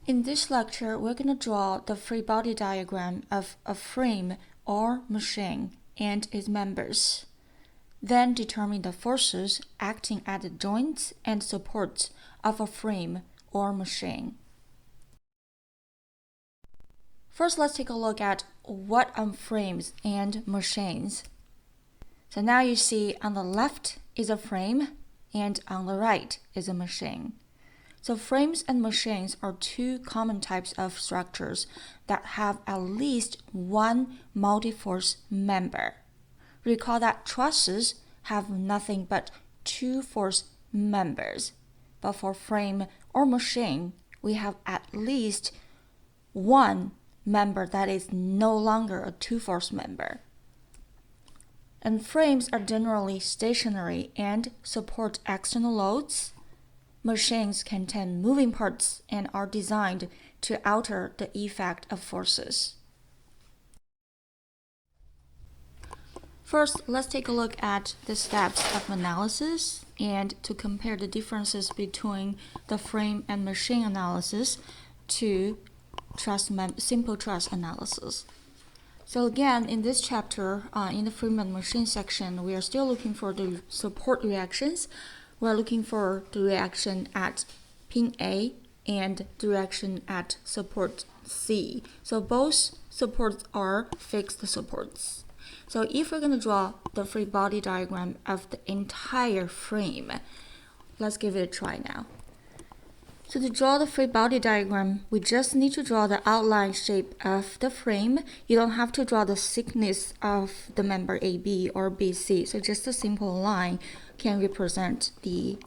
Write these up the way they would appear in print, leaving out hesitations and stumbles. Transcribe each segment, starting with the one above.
In this lecture, we're going to draw the free body diagram of a frame or machine and its members. Then determine the forces acting at the joints and supports of a frame or machine. First, let's take a look at what are frames and machines. So now you see on the left is a frame and on the right is a machine. So frames and machines are two common types of structures that have at least one multi-force member. Recall that trusses have nothing but two force members, but for frame or machine, we have at least one member that is no longer a two-force member. And frames are generally stationary and support external loads. Machines contain moving parts and are designed to alter the effect of forces. First, let's take a look at the steps of analysis and to compare the differences between the frame and machine analysis to simple truss analysis. So again, in this chapter, in the frame and machine section, we are still looking for the support reactions. We're looking for the reaction at pin A and the reaction at support C. So both supports are fixed supports. So if we're going to draw the free body diagram of the entire frame, let's give it a try now. So to draw the free body diagram, we just need to draw the outline shape of the frame. You don't have to draw the thickness of the member AB or BC. So just a simple line can represent the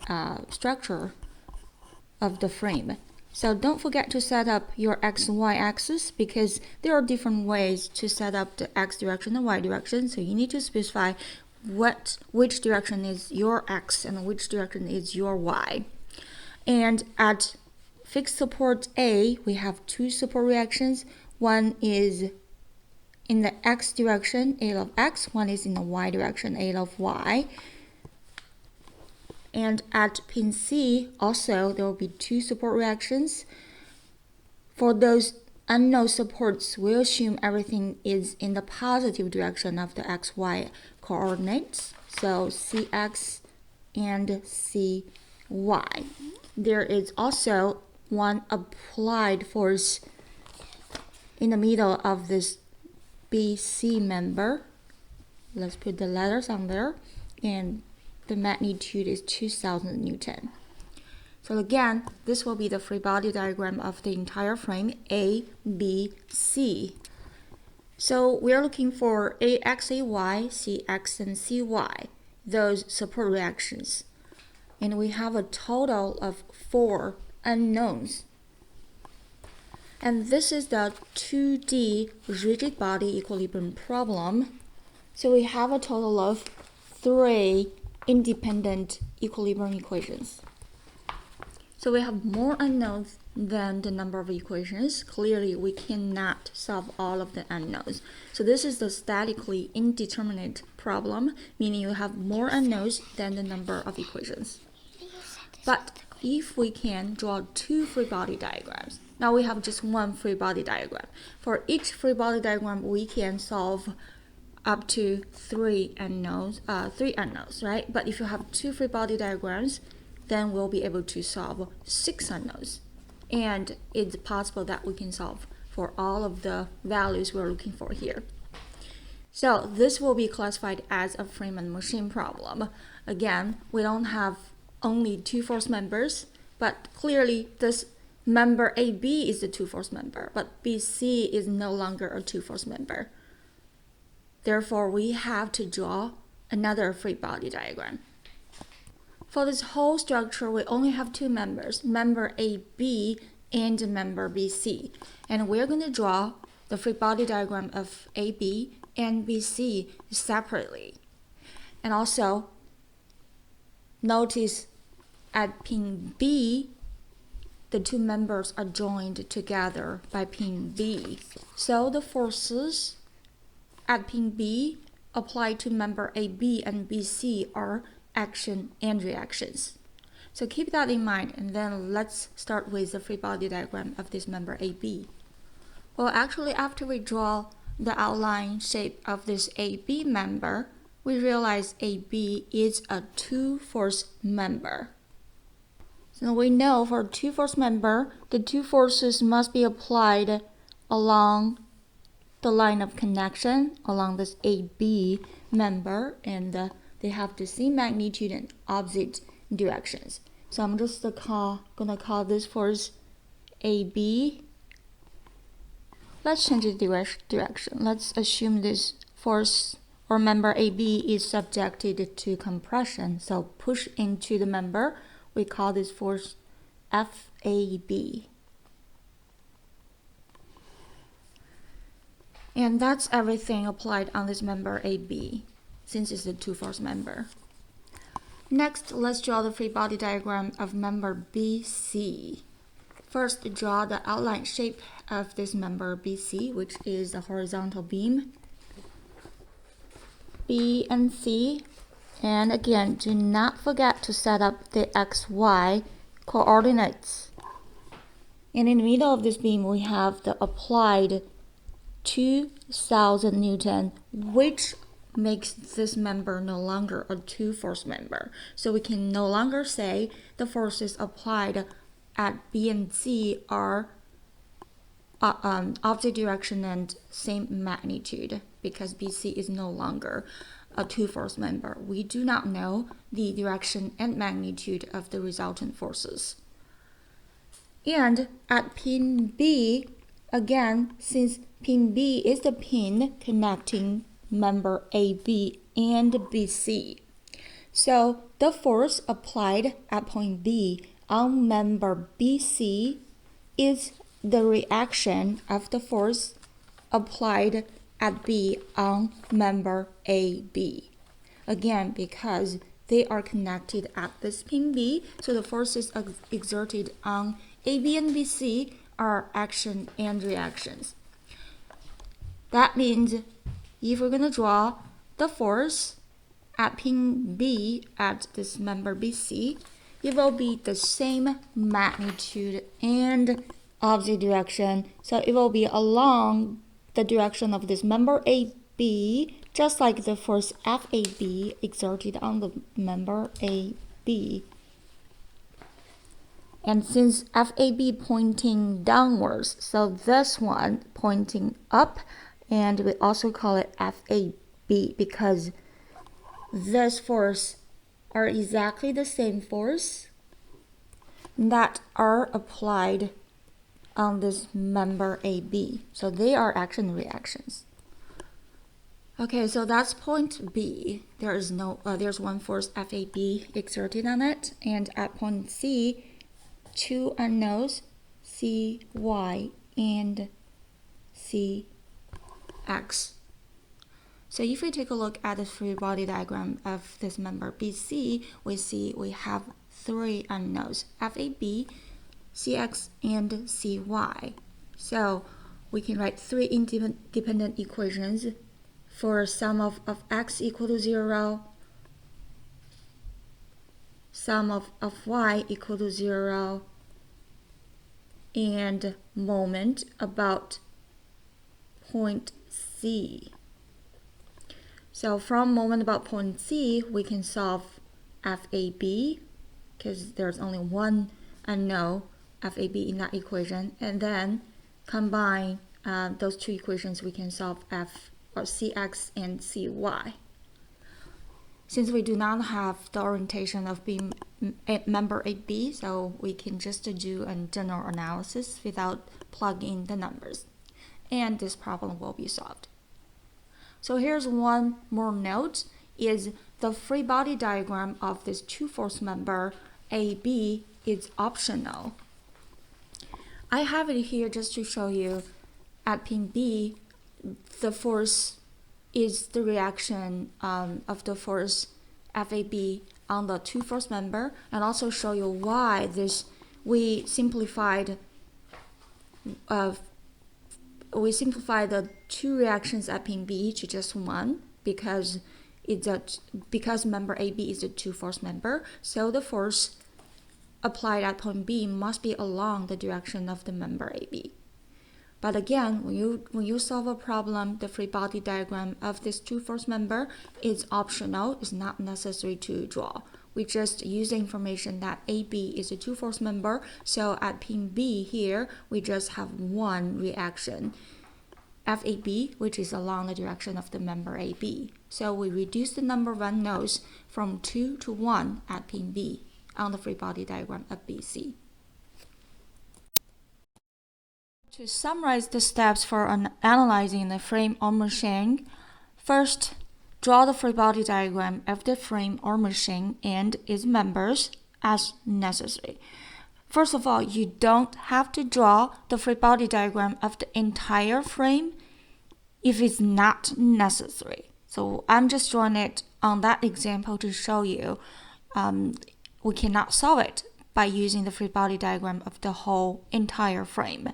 structure of the frame. So don't forget to set up your X and Y axis because there are different ways to set up the X direction and Y direction. So you need to specify which direction is your X and which direction is your Y. And at fixed support A, we have two support reactions. One is in the X direction, A of X. One is in the Y direction, A of Y. And at pin C, also, there will be two support reactions. For those unknown supports, we assume everything is in the positive direction of the XY coordinates. So CX and CY. There is also one applied force in the middle of this BC member. Let's put the letters on there. And the magnitude is 2000 Newton. So again, this will be the free body diagram of the entire frame A, B, C. So we're looking for AX, AY, CX, and CY, those support reactions. And we have a total of 4 unknowns. And this is the 2D rigid body equilibrium problem. So we have a total of 3 independent equilibrium equations. So we have more unknowns than the number of equations. Clearly, we cannot solve all of the unknowns. So this is the statically indeterminate problem, meaning you have more unknowns than the number of equations. But if we can draw 2 free body diagrams, now we have just one free body diagram. For each free body diagram, we can solve up to 3 unknowns, right? But if you have 2 free body diagrams, then we'll be able to solve 6 unknowns. And it's possible that we can solve for all of the values we're looking for here. So this will be classified as a frame and machine problem. Again, we don't have only 2 force members, but clearly this member AB is the 2 force member, but BC is no longer a 2 force member. Therefore, we have to draw another free body diagram. For this whole structure, we only have 2 members, member AB and member BC. And we're going to draw the free body diagram of AB and BC separately. And also, notice at pin B, the 2 members are joined together by pin B. So the forces at pin B applied to member AB and BC are action and reactions. So keep that in mind, and then let's start with the free body diagram of this member AB. Well, actually, after we draw the outline shape of this AB member, we realize AB is a two-force member. So we know for a two-force member, the two forces must be applied along the line of connection, along this AB member, and they have the same magnitude and opposite directions. So I'm just gonna call this force AB. Let's change the direction. Let's assume this force or member AB is subjected to compression. So push into the member, we call this force FAB. And that's everything applied on this member AB, since it's a two-force member. Next, let's draw the free body diagram of member BC. First, draw the outline shape of this member BC, which is the horizontal beam. B and C. And again, do not forget to set up the XY coordinates. And in the middle of this beam, we have the applied 2,000 Newton, which makes this member no longer a two-force member. So we can no longer say the forces applied at B and C are opposite direction and same magnitude, because BC is no longer a two-force member. We do not know the direction and magnitude of the resultant forces. And at pin B, again, since pin B is the pin connecting member AB and BC, so the force applied at point B on member BC is the reaction of the force applied at B on member AB. Again, because they are connected at this pin B, so the forces exerted on AB and BC are action and reactions. That means if we're going to draw the force at pin B at this member BC, it will be the same magnitude and opposite direction. So it will be along the direction of this member AB, just like the force FAB exerted on the member AB. And since FAB pointing downwards, so this one pointing up, and we also call it FAB because this force are exactly the same force that are applied on this member AB. So they are action reactions. Okay, so that's point B. There's one force FAB exerted on it, and at point C, two unknowns, CY and CX. So if we take a look at the free body diagram of this member BC, we see we have three unknowns, FAB, CX, and CY. So we can write three independent equations for sum of x equal to 0, sum of y equal to 0, and moment about point C. So from moment about point C, we can solve FAB, because there's only one unknown, FAB, in that equation, and then combine those two equations, we can solve CX and CY. Since we do not have the orientation of being member AB, so we can just do a general analysis without plugging in the numbers, and this problem will be solved. So here's one more note, is the free body diagram of this two-force member AB is optional. I have it here just to show you at pin B, the force is the reaction of the force FAB on the two-force member, and also show you why we simplified the two reactions at pin B to just one, because member AB is a two-force member, so the force applied at point B must be along the direction of the member AB. But again, when you solve a problem, the free body diagram of this two-force member is optional. It's not necessary to draw. We just use the information that AB is a two-force member. So at pin B here, we just have one reaction, FAB, which is along the direction of the member AB. So we reduce the number of unknowns from 2 to 1 at pin B on the free body diagram of BC. To summarize the steps for analyzing the frame or machine, first, draw the free body diagram of the frame or machine and its members as necessary. First of all, you don't have to draw the free body diagram of the entire frame if it's not necessary. So I'm just drawing it on that example to show you we cannot solve it by using the free body diagram of the whole entire frame.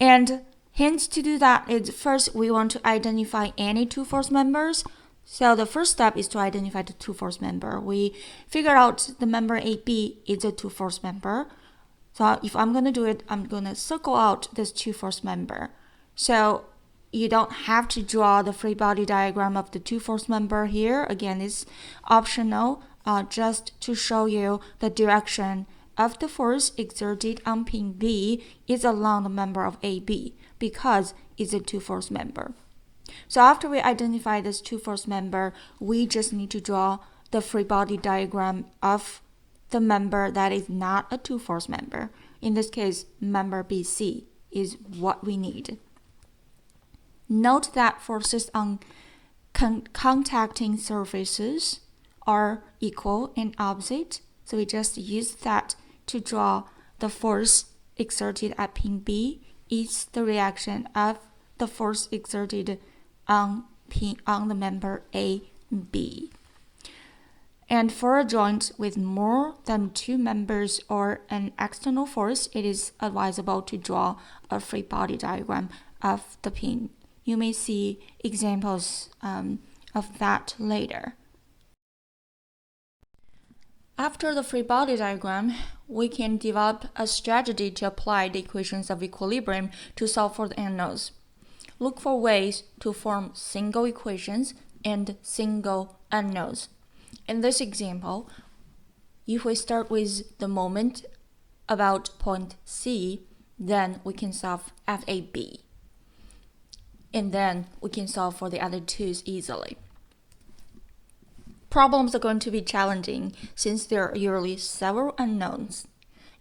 And hence, to do that is first we want to identify any two-force members. So the first step is to identify the two-force member. We figure out the member AB is a two-force member. So if I'm going to do it, I'm going to circle out this two-force member. So you don't have to draw the free body diagram of the two-force member here. Again, it's optional, just to show you the direction of the force exerted on pin B is along the member of AB because it's a two-force member. So after we identify this two-force member, we just need to draw the free body diagram of the member that is not a two-force member. In this case, member BC is what we need. Note that forces on contacting surfaces are equal and opposite. So we just use that to draw the force exerted at pin B is the reaction of the force exerted on the member AB. And for a joint with more than two members or an external force, it is advisable to draw a free body diagram of the pin. You may see examples of that later. After the free body diagram, we can develop a strategy to apply the equations of equilibrium to solve for the unknowns. Look for ways to form single equations and single unknowns. In this example, if we start with the moment about point C, then we can solve FAB. And then we can solve for the other twos easily. Problems are going to be challenging since there are usually several unknowns,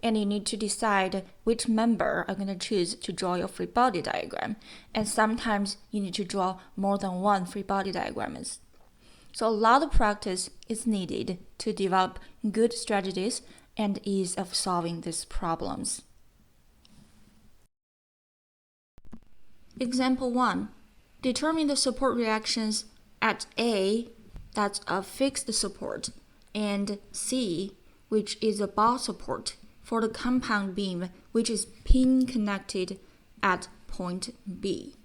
and you need to decide which member are going to choose to draw your free body diagram, and sometimes you need to draw more than one free body diagram. So a lot of practice is needed to develop good strategies and ease of solving these problems. Example 1. Determine the support reactions at A, that's a fixed support, and C, which is a bar support, for the compound beam, which is pin connected at point B.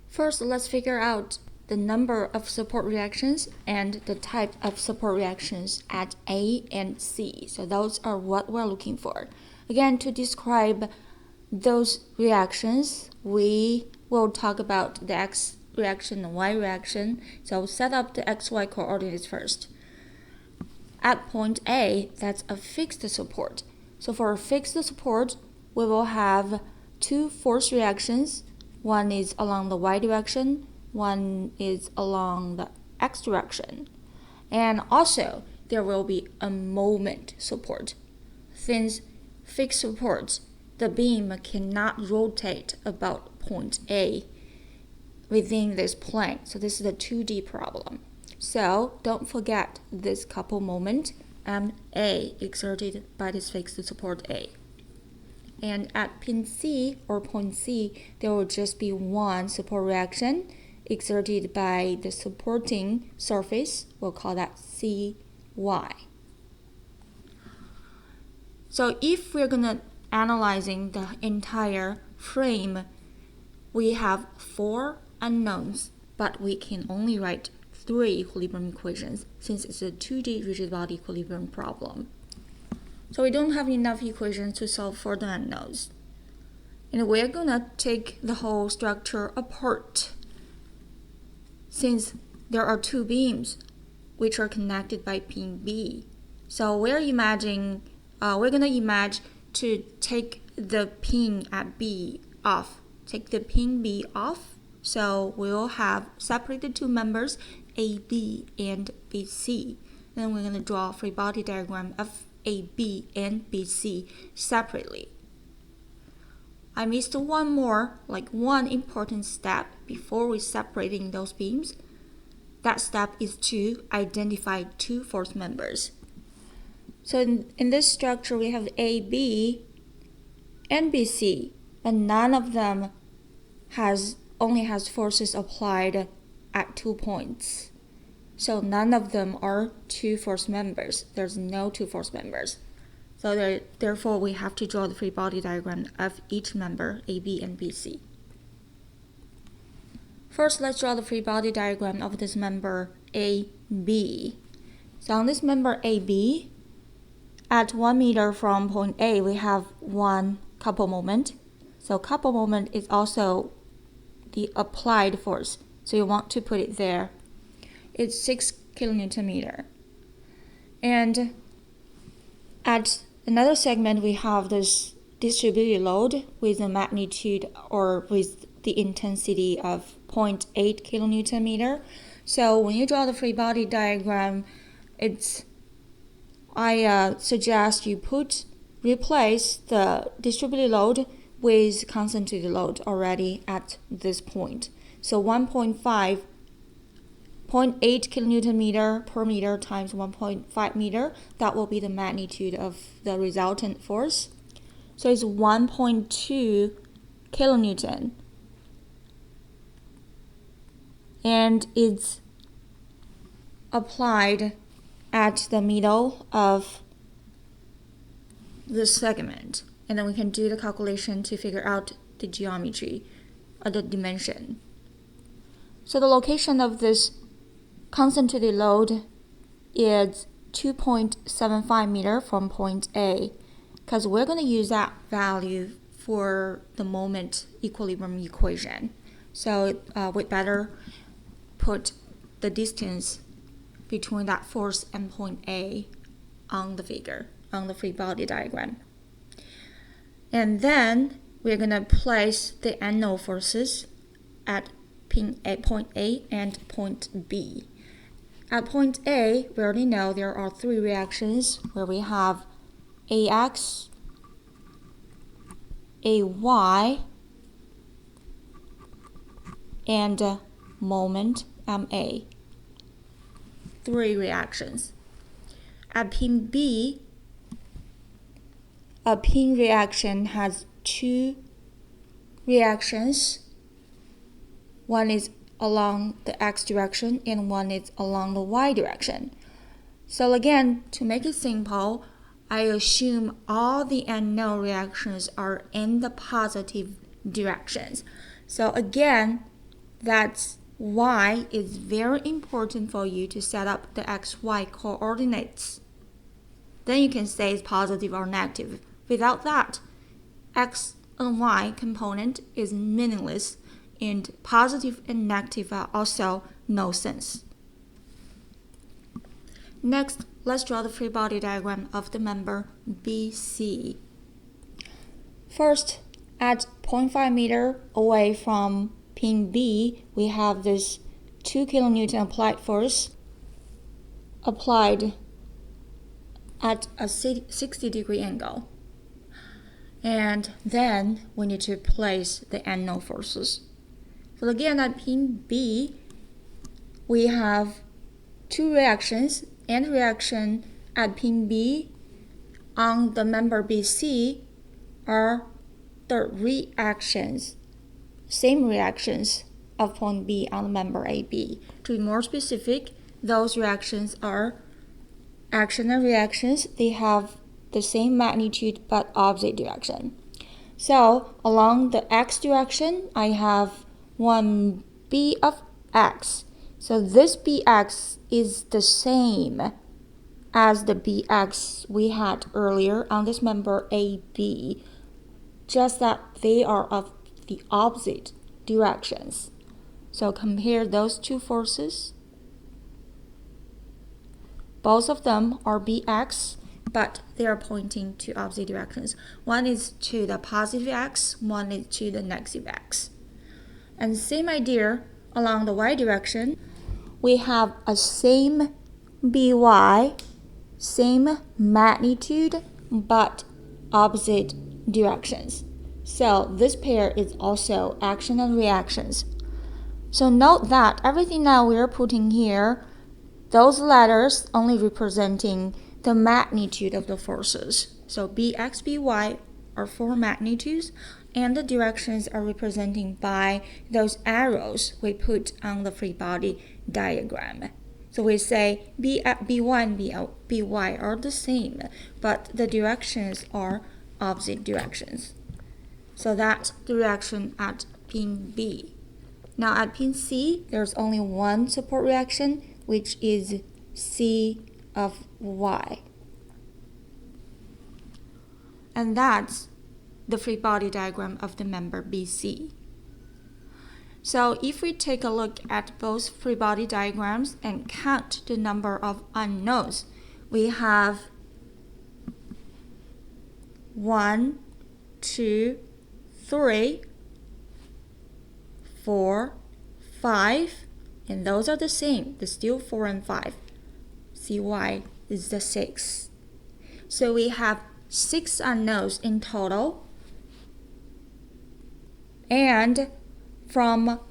First, let's figure out the number of support reactions and the type of support reactions at A and C. So those are what we're looking for. Again, to describe those reactions, we will talk about the X reaction and Y reaction. So set up the XY coordinates first. At point A, that's a fixed support. So for a fixed support, we will have two force reactions. One is along the Y direction, one is along the X direction. And also, there will be a moment support. Since fixed supports, the beam cannot rotate about point A within this plane. So this is a 2D problem. So don't forget this couple moment and A exerted by this fixed support A. And at pin C or point C, there will just be one support reaction exerted by the supporting surface. We'll call that CY. So if we're gonna analyzing the entire frame, we have 4 unknowns, but we can only write 3 equilibrium equations since it's a 2D rigid body equilibrium problem. So we don't have enough equations to solve for the unknowns. And we're gonna take the whole structure apart since there are 2 beams which are connected by pin B. So we're gonna imagine to take the pin at B off. Take the pin B off. So we'll have separated 2 members, AB and BC. Then we're gonna draw a free body diagram of AB and BC separately. I missed one important step before we separating those beams. That step is to identify 2 force members. So in this structure, we have AB and BC, but none of them only has forces applied at 2 points. So none of them are 2 force members. There's no 2 force members. So therefore, we have to draw the free body diagram of each member, AB and BC. First, let's draw the free body diagram of this member AB. So on this member AB, at 1 meter from point A, we have one couple moment. So couple moment is also the applied force. So you want to put it there. It's 6 kilonewton meter. And at another segment, we have this distributed load with a magnitude or with the intensity of 0.8 kilonewton meter. So when you draw the free body diagram, I suggest you replace the distributed load with concentrated load already at this point. So 0.8 kilonewton meter per meter times 1.5 meter, that will be the magnitude of the resultant force. So it's 1.2 kilonewton. And it's applied at the middle of the segment. And then we can do the calculation to figure out the geometry or the dimension. So the location of this concentrated load is 2.75 meter from point A, because we're going to use that value for the moment equilibrium equation. So we'd better put the distance between that force and point A on the figure, on the free body diagram. And then we're going to place the unknown forces at point A and point B. At point A, we already know there are 3 reactions where we have AX, AY, and moment MA. 3 reactions. At pin B, a pin reaction has 2 reactions. One is along the X direction and one is along the Y direction. So again, to make it simple, I assume all the unknown reactions are in the positive directions. So again, that's why it's very important for you to set up the XY coordinates. Then you can say it's positive or negative. Without that, X and Y component is meaningless, and positive and negative are also no sense. Next, let's draw the free body diagram of the member BC. First, at 0.5 meter away from pin B, we have this 2 kilonewton applied force applied at a 60-degree angle. And then we need to place the unknown forces. So again, at pin B, we have 2 reactions, and reaction at pin B on the member BC are the reactions, same reactions of point B on the member AB. To be more specific, those reactions are action and reactions. They have the same magnitude but opposite direction. So along the X direction, I have 1B of X So this bx is the same as the bx we had earlier on this member AB, just that they are of the opposite directions. So compare those two forces. Both of them are bx, but they are pointing to opposite directions. One is to the positive x, one is to the negative x. And same idea along the y direction. We have a same by, same magnitude, but opposite directions. So this pair is also action and reactions. So note that everything now we're putting here, those letters only representing the magnitude of the forces. So bx, by are 4 magnitudes, and the directions are represented by those arrows we put on the free body diagram. So we say B1 and by are the same, but the directions are opposite directions. So that's the reaction at pin B. Now at pin C, there's only one support reaction, which is C of Y. And that's the free body diagram of the member BC. So if we take a look at both free body diagrams and count the number of unknowns, we have 1, 2, 3, 4, 5, and those are the same. They're still 4 and 5. CY is the 6. So we have 6 unknowns in total. And from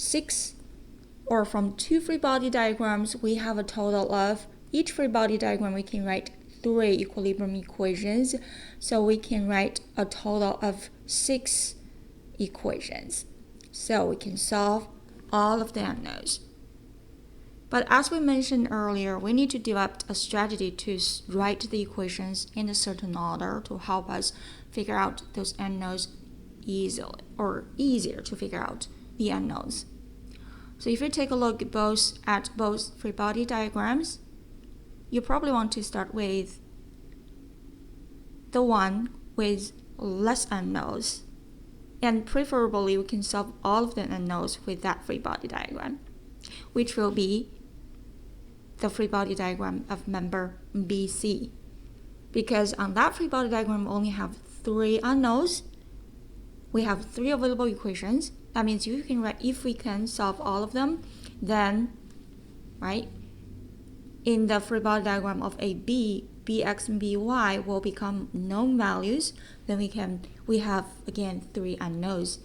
2 free body diagrams, we have a total of, each free body diagram we can write 3 equilibrium equations. So we can write a total of 6 equations. So we can solve all of the unknowns. But as we mentioned earlier, we need to develop a strategy to write the equations in a certain order to help us figure out those unknowns easily, or easier to figure out the unknowns. So if you take a look at both free body diagrams, you probably want to start with the one with less unknowns, and preferably we can solve all of the unknowns with that free body diagram, which will be the free body diagram of member BC. Because on that free body diagram we only have 3 unknowns, we have 3 available equations. That means you can write, if we can solve all of them, then right, in the free body diagram of AB, bx and by will become known values. Then we have again 3 unknowns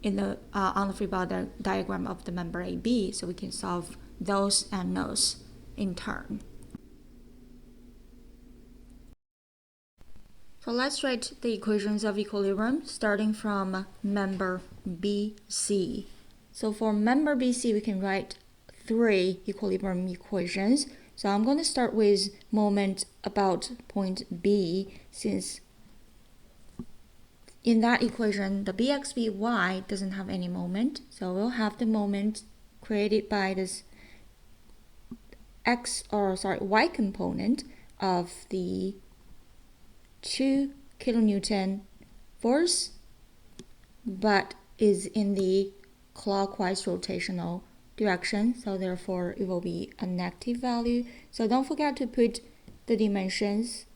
in the on the free body diagram of the member AB, so we can solve those unknowns in turn. So let's write the equations of equilibrium starting from member BC. So for member BC, we can write 3 equilibrium equations. So I'm going to start with moment about point B, since in that equation the bx by doesn't have any moment. So we'll have the moment created by this y component of the 2 kilonewton force, but is in the clockwise rotational direction, so therefore it will be a negative value. So don't forget to put the dimensions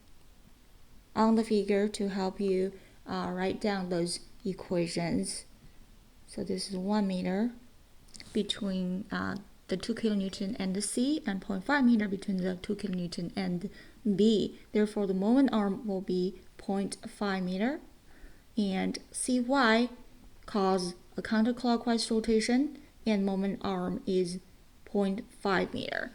on the figure to help you write down those equations. So this is 1 meter between the 2 kilonewton and the C, and 0.5 meter between the 2 kilonewton and B. Therefore, the moment arm will be 0.5 meter, and CY cause a counterclockwise rotation, and moment arm is 0.5 meter.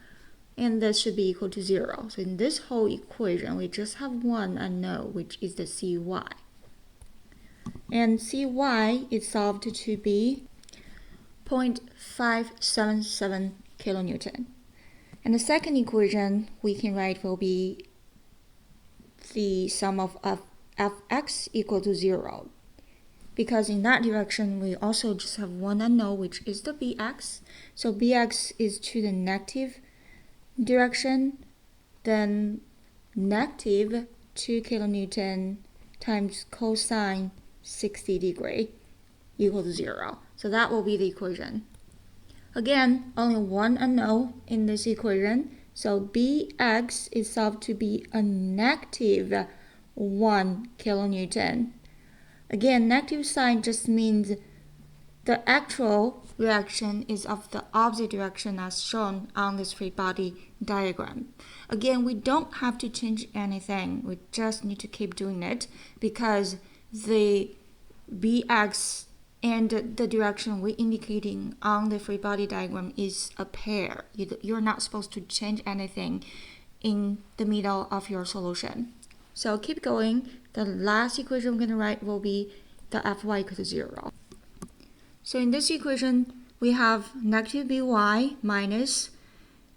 And this should be equal to 0. So in this whole equation, we just have one unknown, which is the CY. And CY is solved to be 0.577 kilonewton. And the second equation we can write will be the sum of fx equal to 0. because in that direction we also just have one unknown, which is the bx. So bx is to the negative direction, then negative 2 kilonewton times cosine 60 degree equals 0. So that will be the equation. Again, only one unknown in this equation, so bx is solved to be a negative 1 kilonewton. Again, negative sign just means the actual reaction is of the opposite direction as shown on this free body diagram. Again, we don't have to change anything. We just need to keep doing it because the bx and the direction we're indicating on the free body diagram is a pair. You're not supposed to change anything in the middle of your solution. So keep going. The last equation I'm going to write will be the Fy equals to 0. So in this equation, we have negative By minus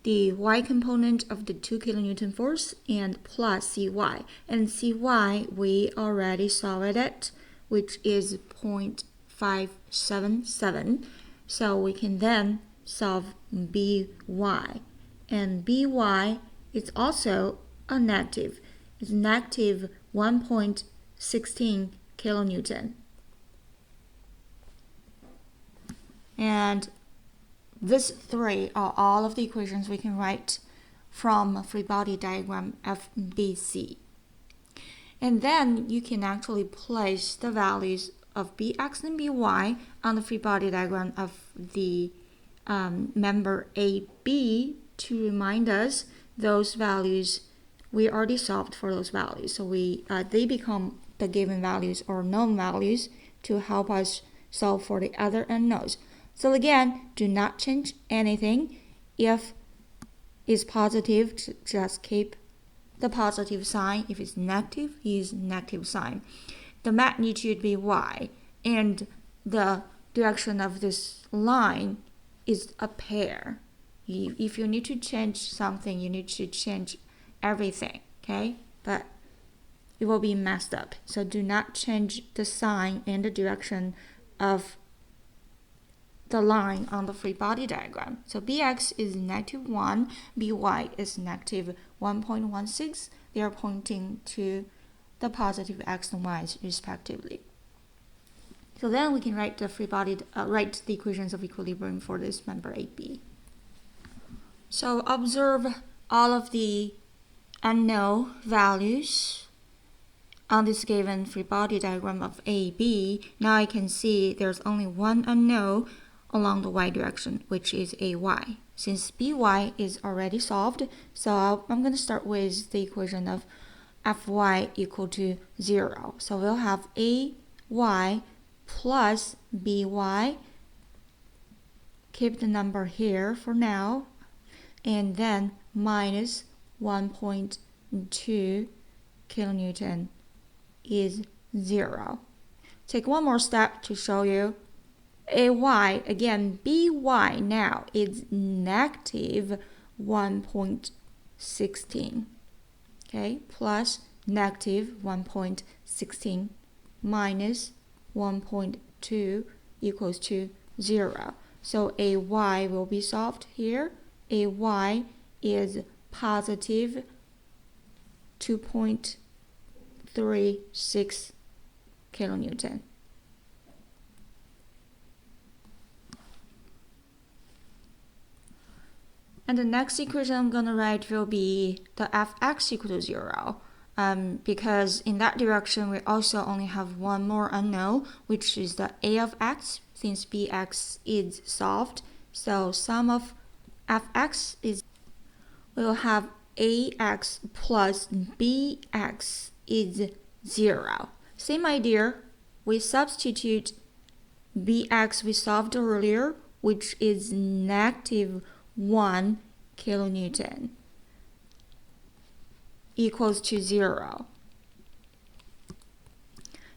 the y component of the 2 kilonewton force and plus Cy. And Cy, we already solved it, which is 0.577. So we can then solve By. And By is also a negative. It's negative 1.16 kilonewton. And these three are all of the equations we can write from a free body diagram FBC. And then you can actually place the values of Bx and By on the free body diagram of the member AB to remind us those values we already solved for those values. So they become the given values or known values to help us solve for the other unknowns. So again, do not change anything. If it's positive, just keep the positive sign. If it's negative, use negative sign. The magnitude be y, and the direction of this line is a pair. If you need to change something, you need to change everything, okay? But it will be messed up. So do not change the sign and the direction of the line on the free body diagram. So Bx is negative 1, By is negative 1.16. They are pointing to the positive x and y's respectively. So then we can write the write the equations of equilibrium for this member AB. So observe all of the unknown values on this given free body diagram of AB. Now I can see there's only one unknown along the y direction, which is AY. Since By is already solved, so I'm going to start with the equation of Fy equal to 0. So we'll have AY plus By, keep the number here for now, and then minus 1.2 kilonewton is 0. Take one more step to show you. AY, again, By now is negative 1.16, okay, plus negative 1.16 minus 1.2 equals to 0. So AY will be solved here. AY is positive 2.36 kilonewton. And the next equation I'm going to write will be the Fx equal to 0. Because in that direction, we also only have one more unknown, which is the A of x, since Bx is solved. So sum of Fx is, we'll have Ax plus Bx is 0. Same idea, we substitute Bx we solved earlier, which is negative 1 kilonewton equals to 0.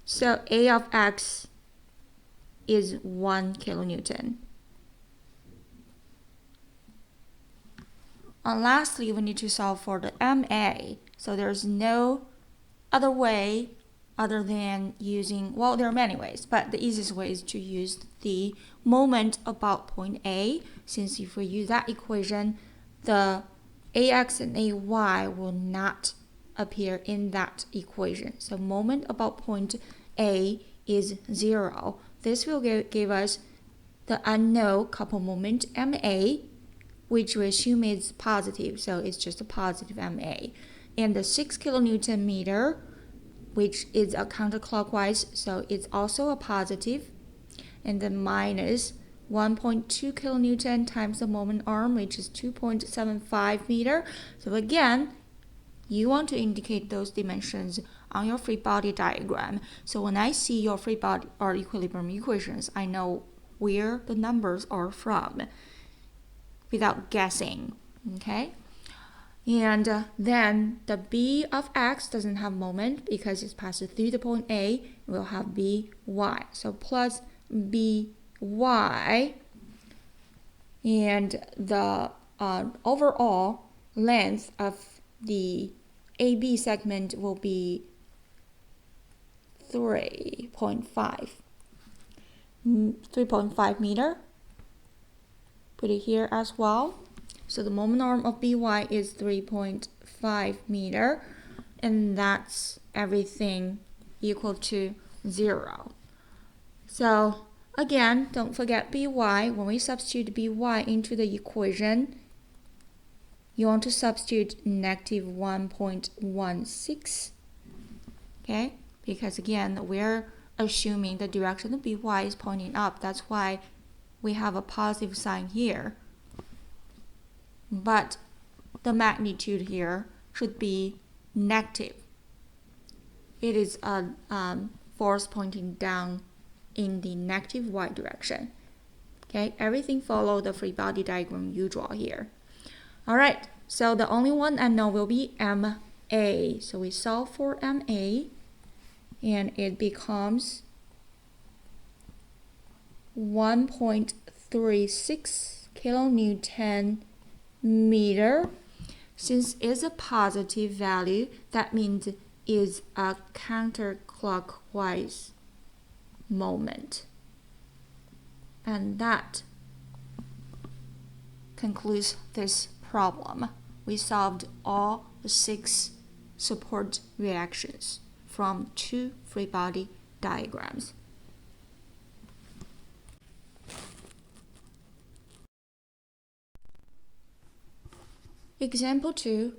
So A of x is 1 kilonewton. And lastly, we need to solve for the MA. So there's no other way other than using, well, there are many ways, but the easiest way is to use the moment about point A, since if we use that equation, the AX and AY will not appear in that equation. So moment about point A is 0. This will give us the unknown couple moment MA, which we assume is positive, so it's just a positive MA. And the 6 kilonewton meter, which is a counterclockwise, so it's also a positive. And then minus 1.2 kilonewton times the moment arm, which is 2.75 meter. So again, you want to indicate those dimensions on your free body diagram. So when I see your free body or equilibrium equations, I know where the numbers are from without guessing, okay? And then the B of X doesn't have moment because it's passed through the point A. We'll have BY. So plus BY, and the overall length of the AB segment will be 3.5 meter. Put it here as well. So the moment arm of BY is 3.5 meter, and that's everything equal to 0. So again, don't forget BY. When we substitute BY into the equation, you want to substitute negative 1.16, okay? Because again, we're assuming the direction of BY is pointing up. That's why we have a positive sign here. But the magnitude here should be negative. It is a force pointing down in the negative y direction. Okay, everything follow the free body diagram you draw here. All right, so the only one unknown will be MA. So we solve for MA, and it becomes 1.36 kilonewton meter. Since it's a positive value, that means is a counterclockwise moment. And that concludes this problem. We solved all the 6 support reactions from 2 free body diagrams. Example 2,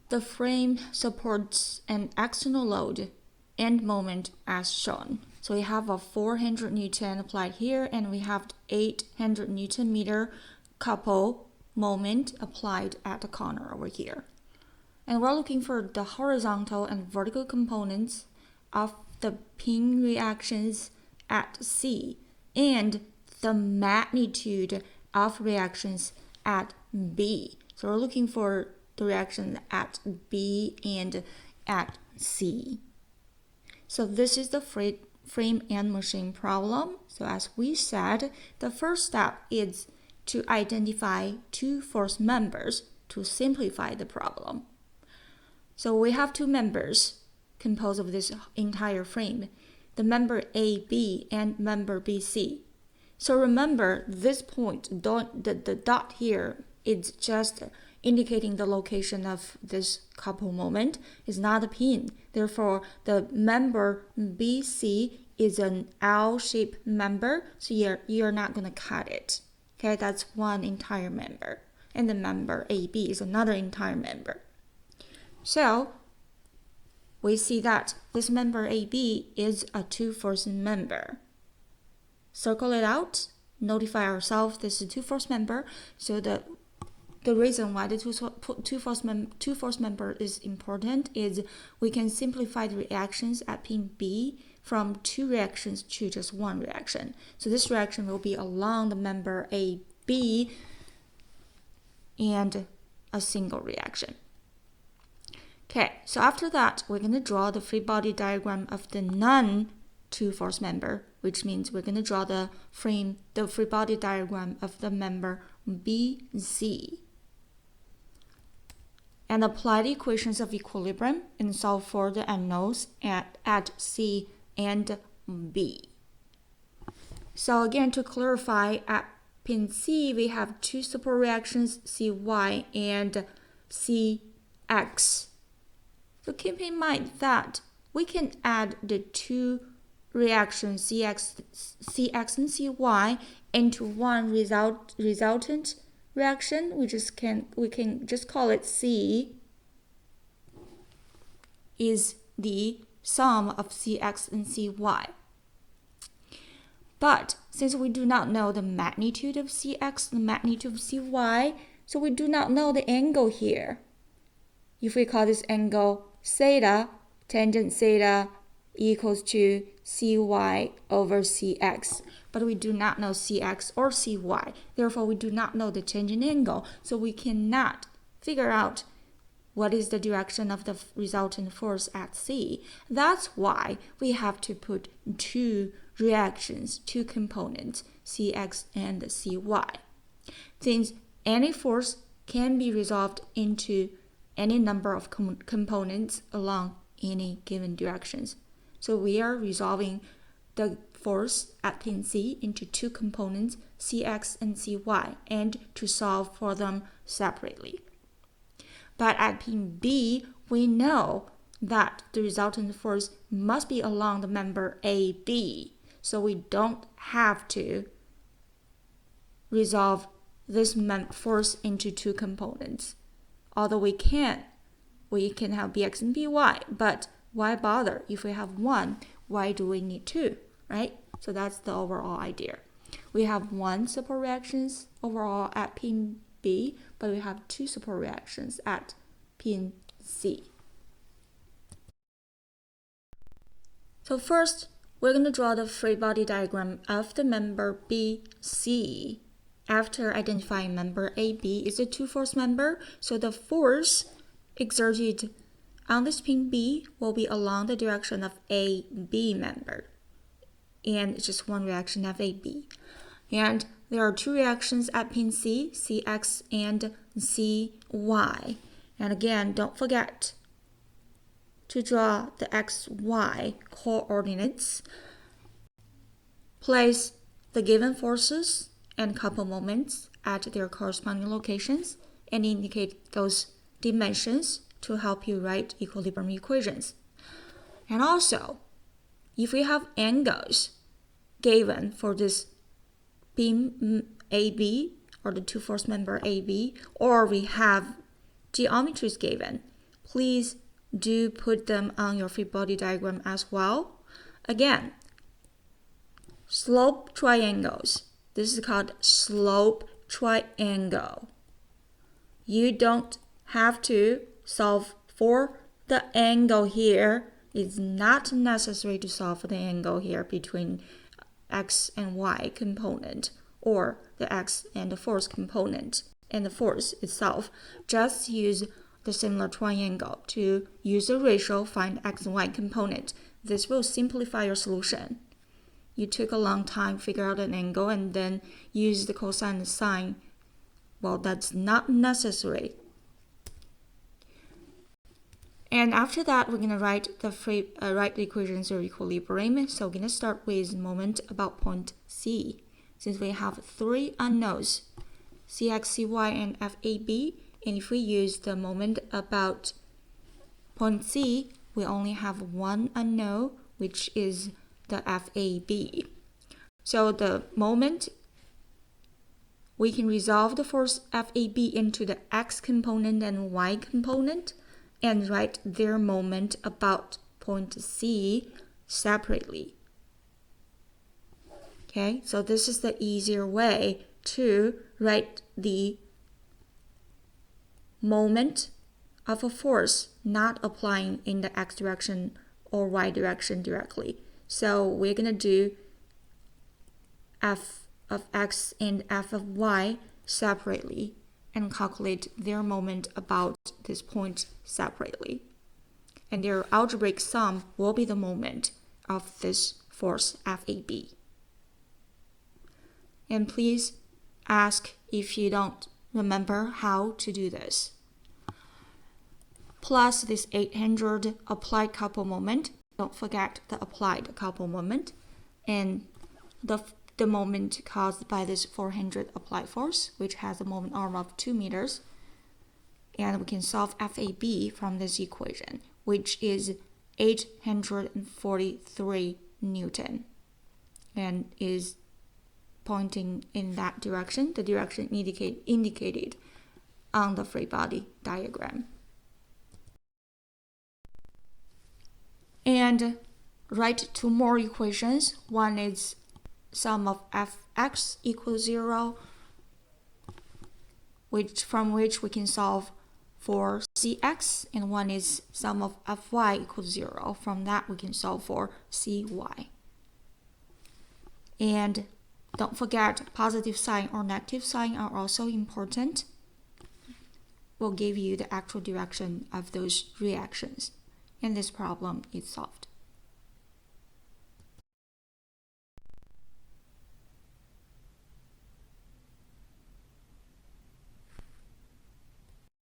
the frame supports an external load and moment as shown. So we have a 400 Newton applied here, and we have 800 Newton meter couple moment applied at the corner over here. And we're looking for the horizontal and vertical components of the pin reactions at C and the magnitude of reactions at B. So we're looking for the reaction at B and at C. So this is the frame and machine problem. So as we said, the first step is to identify 2 force members to simplify the problem. So we have 2 members composed of this entire frame, the member AB and member BC. So remember this point, the dot here, it's just indicating the location of this couple moment. Is not a pin. Therefore, the member BC is an L-shaped member, so you're not going to cut it. Okay, that's one entire member. And the member AB is another entire member. So we see that this member AB is a 2-force member. Circle it out, notify ourselves this is a 2-force member. So the reason why the two force member is important is we can simplify the reactions at pin B from 2 reactions to just 1 reaction. So this reaction will be along the member AB and a single reaction. Okay, so after that, we're going to draw the free body diagram of the non-2-force member, which means we're going to draw the free body diagram of the member BC. and apply the equations of equilibrium and solve for the unknowns at C and B. So again, to clarify, at pin C, we have two support reactions, Cy and Cx. So keep in mind that we can add the two reactions, Cx and Cy, into one resultant reaction. We can just call it C is the sum of Cx and Cy. But since we do not know the magnitude of Cx, the magnitude of Cy, so we do not know the angle here. If we call this angle theta, tangent theta equals to Cy over Cx. But we do not know Cx or Cy. Therefore, we do not know the tangent angle. So we cannot figure out what is the direction of the resultant force at C. That's why we have to put two reactions, two components, Cx and Cy. Since any force can be resolved into any number of components along any given directions. So we are resolving the force at pin C into two components, Cx and Cy, and to solve for them separately. But at pin B, we know that the resultant force must be along the member AB. So we don't have to resolve this force into two components. Although we can have Bx and By, but why bother? If we have one, why do we need two, right? So that's the overall idea. We have one support reactions overall at pin B, but we have two support reactions at pin C. So first, we're going to draw the free body diagram of the member BC. After identifying member AB is a two-force member, so the force exerted on this pin B will be along the direction of AB member. And it's just one reaction of AB. And there are two reactions at pin C, Cx and Cy. And again, don't forget to draw the xy coordinates. Place the given forces and couple moments at their corresponding locations and indicate those dimensions to help you write equilibrium equations. And also, if we have angles given for this beam AB or the two-force member AB, or we have geometries given, please do put them on your free body diagram as well. Again, slope triangles. This is called slope triangle. You don't have to solve for the angle here. It's not necessary to solve for the angle here between x and y component or the x and the force component and the force itself. Just use the similar triangle to use the ratio, find x and y component. This will simplify your solution. You took a long time to figure out an angle and then use the cosine and sine. Well, that's not necessary. And after that, we're going to write the equations of equilibrium. So we're going to start with moment about point C. Since we have three unknowns, Cx, Cy, and Fab, and if we use the moment about point C, we only have one unknown, which is the Fab. So the moment, we can resolve the force Fab into the x component and y component and write their moment about point C separately. Okay, so this is the easier way to write the moment of a force not applying in the x direction or y direction directly. So we're going to do f of x and f of y separately and calculate their moment about this point separately. And their algebraic sum will be the moment of this force Fab. And please ask if you don't remember how to do this. plus this 800 applied couple moment. Don't forget the applied couple moment, and the moment caused by this 400 applied force, which has a moment arm of 2 meters. And we can solve FAB from this equation, which is 843 Newton, and is pointing in that direction, the direction indicated on the free body diagram. And write two more equations. One is sum of Fx equals 0, from which we can solve for Cx, and one is sum of Fy equals 0. From that we can solve for Cy. And don't forget, positive sign or negative sign are also important. Will give you the actual direction of those reactions. And this problem is solved.